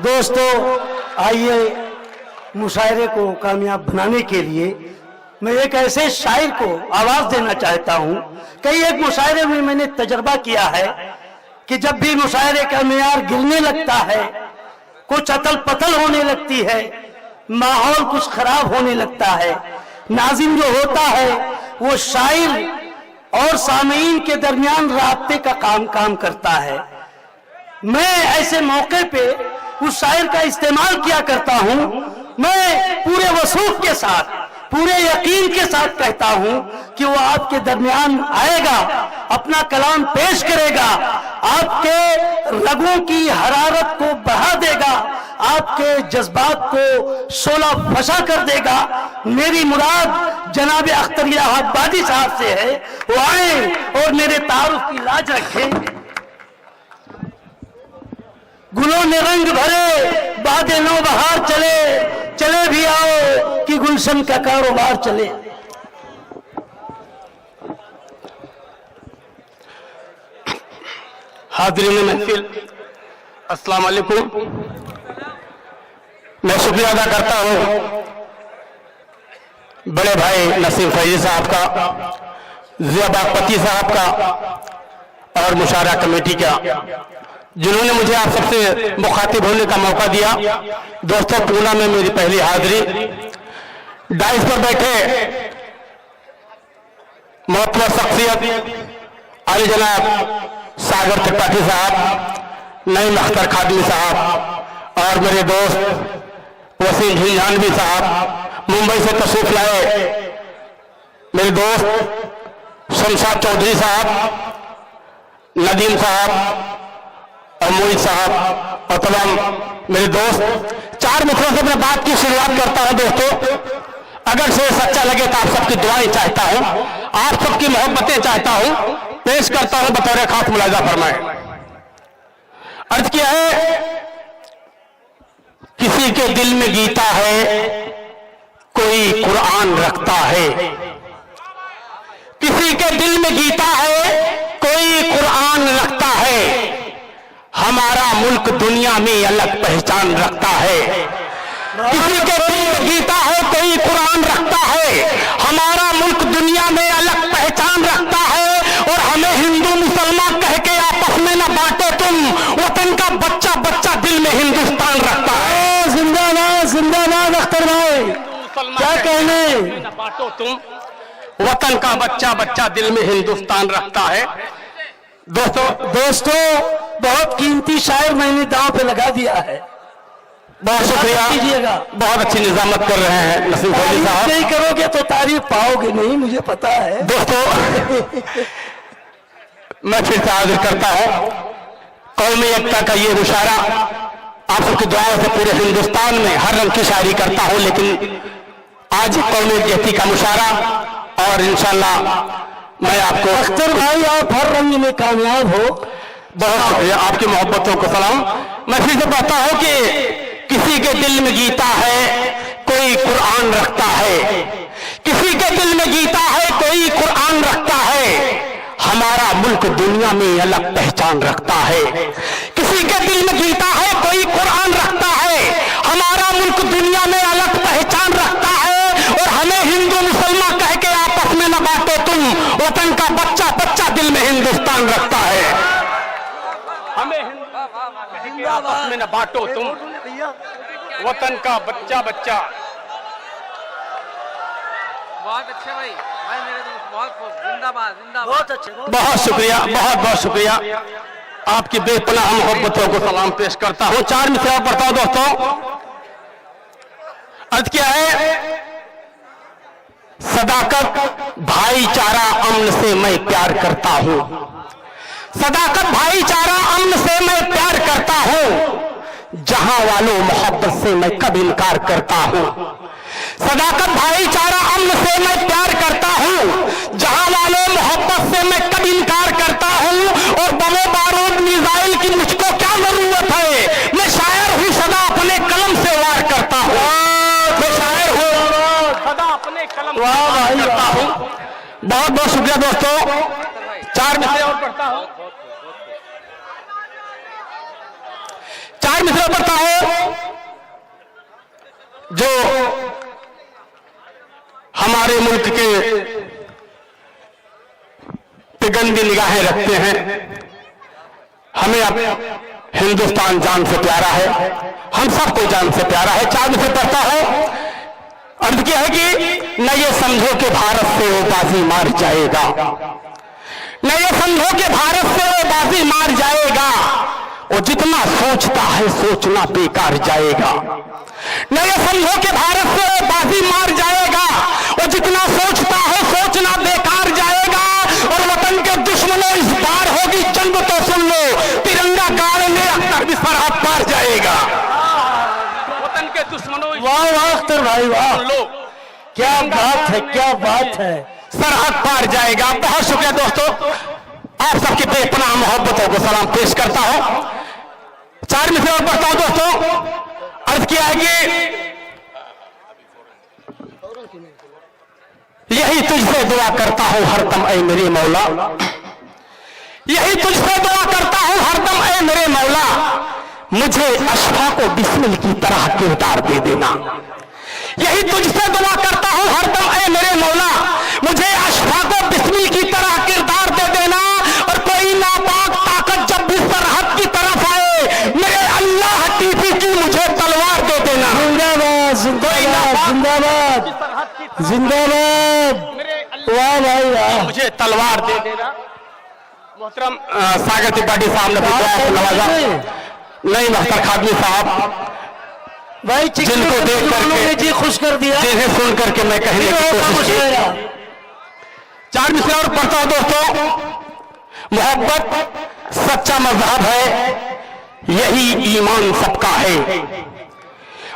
दोस्तों, आइए मुशायरे को कामयाब बनाने के लिए मैं एक ऐसे शायर को आवाज देना चाहता हूं। कई एक मुशायरे में मैंने तजर्बा किया है कि जब भी मुशायरे का मेयार गिरने लगता है, कुछ अतल पतल होने लगती है, माहौल कुछ खराब होने लगता है, नाज़िम जो होता है वो शायर और सामीन के दरमियान राब्ते का काम करता है। मैं ऐसे मौके पे उस शायर का इस्तेमाल किया करता हूं। मैं पूरे वसूख के साथ, पूरे यकीन के साथ कहता हूं कि वो आपके दरमियान आएगा, अपना कलाम पेश करेगा, आपके रगों की हरारत को बढ़ा देगा, आपके जज्बात को शोला फशा कर देगा। मेरी मुराद जनाब अख्तर इलाहाबादी साहब से है, वो आए और मेरे तारुफ की लाज रखें। गुलों ने रंग भरे, बादे नो बहार चले, चले भी आओ कि गुलशन का कारोबार चले। हाज़रीन महफिल, अस्सलाम वालेकुम। मैं शुक्रिया अदा करता हूँ बड़े भाई नसीम फैजी साहब का, जिया बागपति साहब का और मुशायरा कमेटी का, जिन्होंने मुझे आप सबसे मुखातिब होने का मौका दिया। दोस्तों, पूना में मेरी पहली हाजिरी। डाइस पर बैठे मोहतरम शख्सियत आली जनाब सागर त्रिपाठी साहब, नईम अख्तर खादमी साहब और मेरे दोस्त वसीम झिंझानवी साहब, मुंबई से तशरीफ लाए मेरे दोस्त शमशाद चौधरी साहब, नदीम साहब और मोहित साहब और तमाम मेरे दोस्त। चार मित्रों से मैं बात की शुरुआत करता हूं। दोस्तों, अगर शेर सच्चा लगे तो आप सबकी दुआएं चाहता हूं, आप सबकी मोहब्बतें चाहता हूं, पेश करता हूं बतौर खास मुलाजा फरमाए। अर्ज किया है, किसी के दिल में गीता है, कोई कुरान रखता है। किसी के दिल में गीता है, कोई कुरान रखता है। हमारा मुल्क दुनिया में अलग पहचान रखता है। किसी के दिल में गीता है, कोई कुरान रखता है। हमारा मुल्क दुनिया में अलग पहचान रखता है। और हमें हिंदू मुसलमान कह के आपस में न बांटो तुम, वतन का बच्चा बच्चा दिल में हिंदुस्तान रखता है। जिंदाबाद जिंदाबाद अख्तर भाई, क्या कहने, न बांटो तुम, वतन का बच्चा बच्चा दिल में हिंदुस्तान रखता है। दोस्तों, बहुत कीमती शायर मैंने दांव पे लगा दिया है। बहुत शुक्रिया कीजिएगा। बहुत अच्छी निजामत कर रहे हैं नसीम फैजी साहब। नहीं करोगे तो तारीफ पाओगे नहीं, मुझे पता है। दोस्तों, मैं फिर से हाजिर करता हूं कौमी एकता का ये मुशायरा। आप सबकी दुआओं से पूरे हिंदुस्तान में हर रंग की शायरी करता हूं, लेकिन आज कौमी एकता का मुशायरा और इंशाल्लाह मैं आपको। अख्तर भाई, आप हर रंग में कामयाब हो। बहुत शुक्रिया, आपकी मोहब्बतों को सलाम। मैं फिर से कहता हूं कि किसी के दिल में गीता है, कोई कुरान रखता है। किसी के दिल में गीता है, कोई कुरान रखता है। हमारा मुल्क दुनिया में अलग पहचान रखता है। किसी के दिल में गीता है, कोई कुरान रखता है। हमारा मुल्क दुनिया में अलग पहचान रखता है। और हमें हिंदू मुसलमान कह के आपस में न बांटो तुम, वतन का बच्चा बच्चा दिल में हिंदुस्तान रखता है। हमें आपस में न बांटो तुम, वतन का बच्चा बच्चा। बहुत अच्छे भाई, मेरे दोस्त, बहुत जिंदाबाद जिंदाबाद। बहुत अच्छे, बहुत शुक्रिया, बहुत बहुत शुक्रिया। आपकी बेपनाह मोहब्बतों को सलाम पेश करता हूं। चार मिसरा पढ़ता हूं दोस्तों। अर्ज क्या है, सदाकत भाईचारा अमन से मैं प्यार करता हूं। सदाकत भाईचारा अमन से मैं प्यार करता हूं। जहां वालों मोहब्बत से मैं कब इनकार करता हूं। सदाकत भाईचारा अमन से मैं प्यार करता हूं। जहां वालों मोहब्बत से मैं कब इनकार करता हूं। और बमो बारूद मिसाइल की मुझको क्या जरूरत है, मैं शायर हूं सदा अपने कलम से वार करता हूं। मैं शायर हूं सदा अपने कलम से वार करता हूं। बहुत बहुत शुक्रिया दोस्तों। चार मिसरे और पढ़ता हूं। चार मिसरे पढ़ता हूं। जो हमारे मुल्क के पे गंदी निगाहें रखते हैं। हमें अब हिंदुस्तान जान से प्यारा है, हम सबको जान से प्यारा है। चांद से पढ़ता है, अर्थ क्या है कि न ये समझो कि भारत से वो बाजी मार जाएगा, न ये समझो कि भारत से वो बाजी मार जाएगा, वो जितना सोचता है सोचना बेकार जाएगा। न ये समझो कि भारत से वो बाजी मार जाएगा, वो जितना सोचता है सोचना बेकार जाएगा। और वतन के दुश्मनों इस बार होगी जंग तो सुन लो, तिरंगा गाड़ने अख्तर भी सरहद पार जाएगा। वतन के दुश्मनों वाह वाह अख्तर भाई वाह, लो, क्या बात है, क्या बात है। सरहद पार जाएगा। बहुत शुक्रिया दोस्तों, आप सबकी बेपनाह मोहब्बतों को सलाम पेश करता हूं। 4 मिनट और पढ़ता हूं दोस्तों। अर्ज किया है कि यही तुझसे दुआ करता हूं हरदम ऐ मेरे मौला, यही तुझसे दुआ करता हूं हरदम ऐ मेरे मौला, मुझे अशफा को बिस्मिल की तरह किरदार दे देना। यही तुझसे दुआ करता हूं हरदम ऐ मेरे मौला, मुझे अशफा को बिस्मिल की तरह किरदार दे देना। और कोई नापाक ताकत जब भी सरहद की तरफ आए, मेरे अल्लाह टीपी की मुझे तलवार दे देना। जिंदाबाद जिंदाबाद जिंदाबाद जिंदाबाद, वाह भाई वाह, मुझे तलवार दे देना। मोहतरम सागर त्रिपाठी साहब ने नवाजा, नहीं मख्तर खादमी साहब भाई जिनको देख करके जी खुश कर दिया, जिन्हें सुन करके मैं कहने की कोशिश की। 4 मिसरे और पढ़ता हूं दोस्तों। मोहब्बत सच्चा मजहब है, यही ईमान सबका है।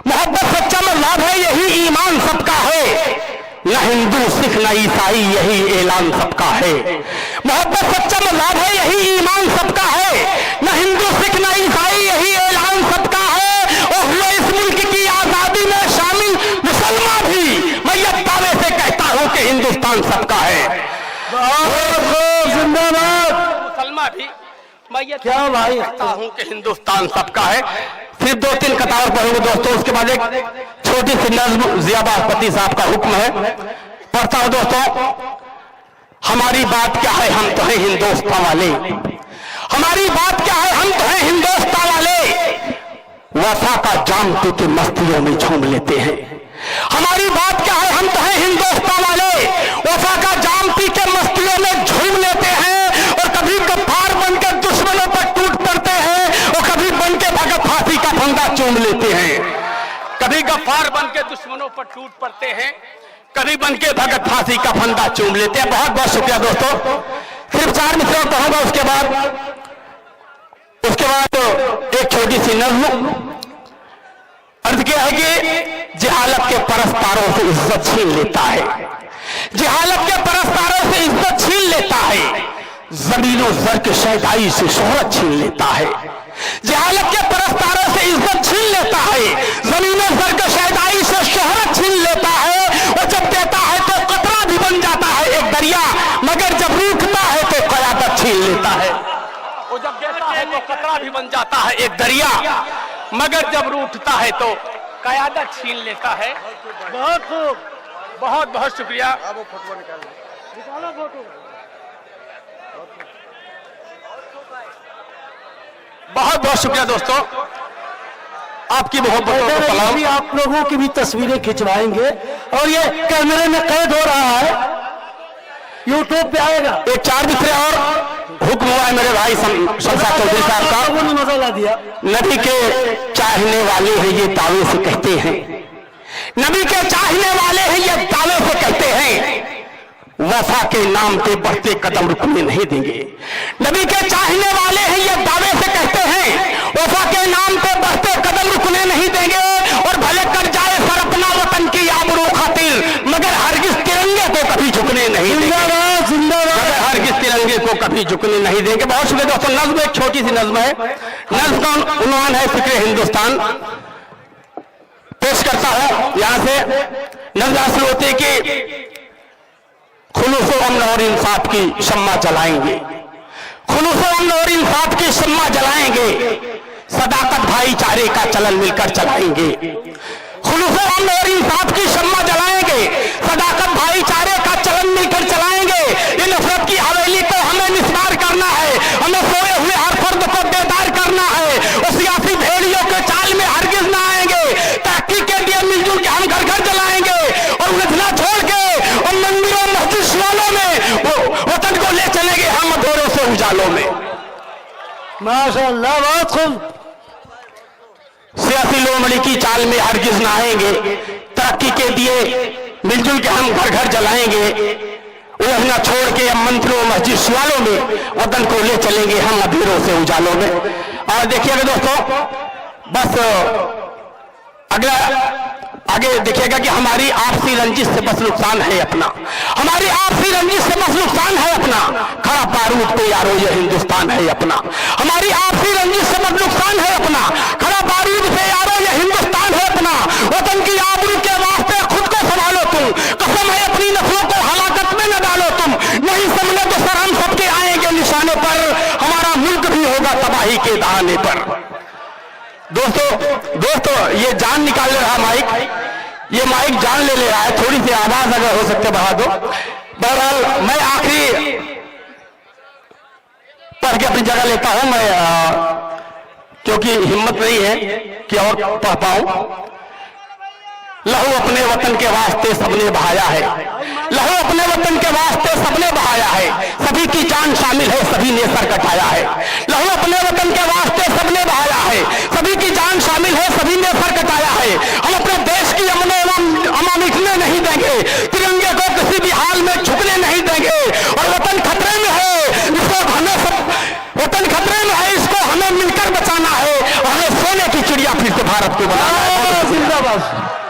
मोहब्बत सच्चा मजहब है, यही ईमान सबका है। न हिंदू सिख न ईसाई, यही ऐलान सबका है। मोहब्बत सच्चा मजहब है, यही ईमान सबका है। न हिंदू सिख न ईसाई, यही ऐलान सबका है। और हुए इस मुल्क की आजादी में शामिल मुसलमान भी मैं ये दावे से कहता हूं कि हिंदुस्तान सबका है। जिंदाबाद, मुसलमान भी मैं ये क्या भाई कहता हूं कि हिंदुस्तान सबका है। सिर्फ 2-3 कतार पढ़ूंगे दोस्तों, उसके बाद एक छोटी सी नज्म जिया बासपति साहब का हुक्म है, पढ़ता हूं दोस्तों। हमारी बात क्या है, हम तो हैं हिंदुस्तान वाले। हमारी बात क्या है, हम तो हैं हिंदुस्तान वाले। वफा का जाम पी के मस्तियों में झूम लेते हैं। हमारी बात क्या है, हम तो हैं हिंदुस्तान वाले। वफा का जाम पी के मस्तियों में झूम लेते हैं। और कभी गफ्फार बनकर दुश्मनों पर टूट पड़ते हैं, और कभी बन के भगत फांसी का फंदा चूम लेते हैं। कभी गफ्फार बन के दुश्मनों पर टूट पड़ते हैं, कभी बन के भगत फांसी का फंदा चूम लेते हैं। बहुत बहुत शुक्रिया दोस्तों। सिर्फ 4 मिसरे पढ़ूंगा, उसके बाद एक छोटी सी नज्म। अर्थ क्या है कि जहालत के परस्तारों से इज्जत छीन लेता है, जहालत के परस्तारों से इज्जत छीन लेता है। जमीनों जर के शहदाई से शोहरत छीन लेता है। जहालत के परस्तारों से इज्जत छीन लेता है, जमीनों जर के शहदाई से शोहरत छीन लेता है। और जब देता है तो कतरा भी बन जाता है एक दरिया, मगर जब रूठता है तो कयादत छीन लेता है। वो जब देता है तो कतरा भी बन जाता है एक दरिया, मगर जब रूठता है तो कयादत छीन लेता है। बहुत खूब, बहुत बहुत शुक्रिया। बहुत बहुत शुक्रिया दोस्तों, आपकी मोहब्बतों को सलाम। भी आप लोगों की भी तस्वीरें खिंचवाएंगे और ये कैमरे में कैद हो रहा है, यूट्यूब पे आएगा। एक 4 मिसरे और हुक्म हुआ है मेरे भाई शमशाद चौधरी साहब का। मजा ला दिया। नबी के चाहने वाले हैं ये दावे से कहते हैं, नबी के चाहने वाले हैं ये दावे से कहते हैं। वफा के नाम पे बढ़ते कदम रुकने नहीं देंगे। नबी के चाहने वाले हैं ये दावे से कहते हैं, वफा के नाम पे बढ़ते कदम रुकने नहीं देंगे। और भले कर जाए सर अपना वतन की आबरू खातिर, मगर हरगिज तिरंगे को कभी झुकने नहीं देंगे। मगर हरगिज तिरंगे को कभी झुकने नहीं देंगे। बहुत शुक्रिया दोस्तों। नज्म एक छोटी सी नज्म है, नज्म का उन्वान है फिक्र हिंदुस्तान। पेश करता हूं यहां से। नज्म हासिल होते कि खुलूस अमन और इंसाफ की शम्मा जलाएंगे, खुलूस अमन और इंसाफ की शम्मा जलाएंगे। सदाकत भाईचारे का चलन मिलकर चलाएंगे। खुलूस अमन और इंसाफ की शम्मा जलाएंगे, सदाकत भाईचारे का चलन मिलकर चलाएंगे। ये नफरत की हवेली को हमें निस्वार करना है, हमें सोए हुए हर फर्द को बेदार करना है। और सियासी भेड़ियों के चाल में हरगिज ना आएंगे। तरक्की के लिए मिलजुल के हम घर घर जलाएंगे और उलझना छोड़ के और मंदिरों मस्जिद वालों में वतन को ले चलेंगे हम अंधेरों से उजालों में। माशाअल्लाह, बहुत खूब। सियासी लोमड़ी की चाल में हरगिज ना आएंगे। तरक्की के लिए मिलजुल के हम घर घर जलाएंगे, उलझना छोड़ के हम मंदिरों मस्जिद वालों में वतन को ले चलेंगे हम अंधेरों से उजालों में। और देखिएगा दोस्तों, बस अगला आगे देखिएगा कि हमारी आपसी रंजिश से बस नुकसान है अपना, हमारी आपसी रंजिश से बस नुकसान है अपना। खड़ा बारूद पे यारो ये हिंदुस्तान है अपना, हमारी आपसी रंजिश से बस नुकसान है अपना। खड़ा बारूद पे यारो ये हिंदुस्तान है अपना। वतन की आबरू के वास्ते खुद को संभालो तुम, कसम है अपनी नस्लों को हलाकत में न डालो तुम। नहीं संभले तो सर हम सबके आएंगे निशाने पर, हमारा मुल्क भी होगा तबाही के दहाने पर। दोस्तों ये जान निकाल रहा माइक, ये माइक जान ले रहा है। थोड़ी सी आवाज अगर हो सकते बढ़ा दो। बहरहाल मैं आखिरी पढ़ के अपनी जगह लेता हूं मैं, क्योंकि हिम्मत नहीं है कि और पढ़ पाऊं। लहू अपने वतन के वास्ते सबने बहाया है, लहू अपने वतन के वास्ते सबने बहाया है। सभी की जान शामिल है, सभी ने सर कटाया है। लहू अपने वतन के वास्ते सबने बहाया है, सभी की जान शामिल है, सभी ने सर कटाया है। हम अपने देश की अमन मिटने नहीं देंगे, तिरंगे को किसी भी हाल में झुकने नहीं देंगे। और वतन खतरे में है, इसको हमें वतन खतरे में है, इसको हमें मिलकर बचाना है। और हमें सोने की चिड़िया फिर से भारत को बनाना है। जिंदाबाद।